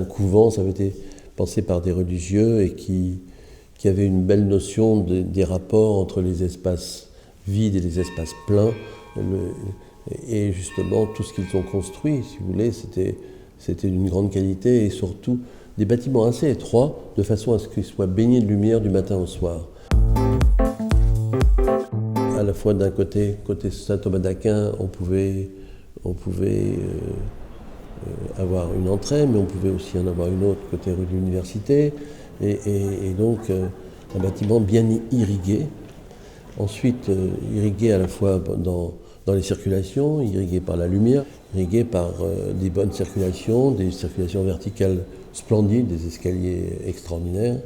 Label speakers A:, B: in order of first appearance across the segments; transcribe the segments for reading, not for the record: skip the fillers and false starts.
A: couvent, ça avait été pensé par des religieux et qui avait une belle notion des rapports entre les espaces vides et les espaces pleins. Et justement, tout ce qu'ils ont construit, si vous voulez, c'était d'une grande qualité et surtout des bâtiments assez étroits, de façon à ce qu'ils soient baignés de lumière du matin au soir. À la fois d'un côté Saint-Thomas d'Aquin, on pouvait avoir une entrée, mais on pouvait aussi en avoir une autre côté rue de l'Université, et donc un bâtiment bien irrigué. Ensuite, irrigué à la fois dans les circulations, irrigué par la lumière, irrigué par des bonnes circulations, des circulations verticales splendides, des escaliers extraordinaires.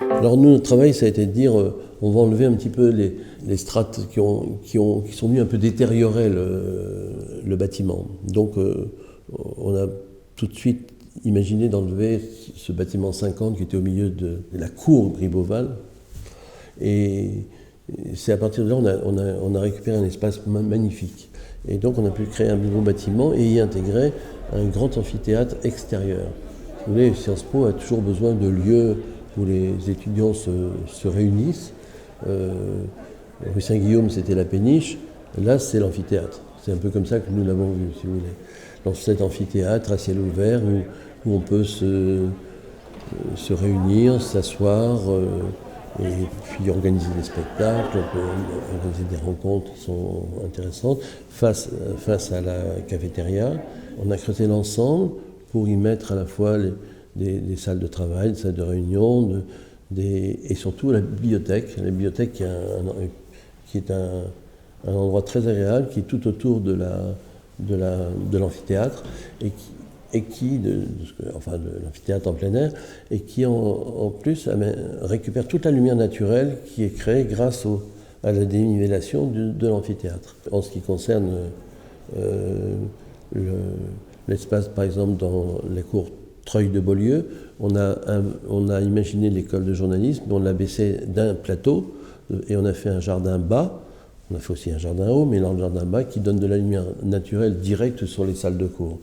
A: Alors nous, notre travail, ça a été de dire, on va enlever un petit peu les strates qui sont venues un peu détériorer le bâtiment. Donc on a tout de suite imaginé d'enlever ce bâtiment 50 qui était au milieu de la cour Gribeauval. Et c'est à partir de là on a récupéré un espace magnifique. Et donc on a pu créer un nouveau bâtiment et y intégrer un grand amphithéâtre extérieur. Vous voyez, Sciences Po a toujours besoin de lieux où les étudiants se réunissent. Rue Saint-Guillaume, c'était la péniche. Là, c'est l'amphithéâtre. C'est un peu comme ça que nous l'avons vu, si vous voulez. Dans cet amphithéâtre à ciel ouvert où on peut se réunir, s'asseoir et puis organiser des spectacles, on peut organiser des rencontres qui sont intéressantes face à la cafétéria. On a creusé l'ensemble pour y mettre à la fois des salles de travail, des salles de réunion, et surtout la bibliothèque. La bibliothèque qui est un endroit très agréable, qui est tout autour de l'amphithéâtre, de l'amphithéâtre en plein air, et qui en plus récupère toute la lumière naturelle qui est créée grâce à la dénivellation de l'amphithéâtre. En ce qui concerne l'espace, par exemple, dans la cour Treuil de Beaulieu, on a imaginé l'école de journalisme, mais on l'a baissé d'un plateau et on a fait un jardin bas. On a fait aussi un jardin haut, mais dans le jardin bas qui donne de la lumière naturelle directe sur les salles de cours.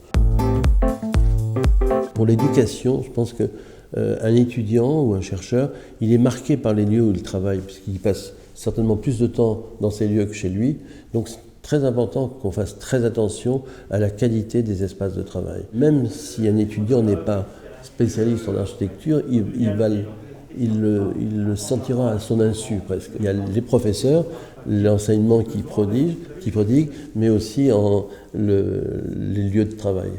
A: Pour l'éducation, je pense qu'un étudiant ou un chercheur, il est marqué par les lieux où il travaille, puisqu'il passe certainement plus de temps dans ces lieux que chez lui. Donc c'est très important qu'on fasse très attention à la qualité des espaces de travail. Même si un étudiant n'est pas spécialiste en architecture, il le sentira à son insu presque. Il y a les professeurs, l'enseignement qui prodigue, mais aussi les lieux de travail.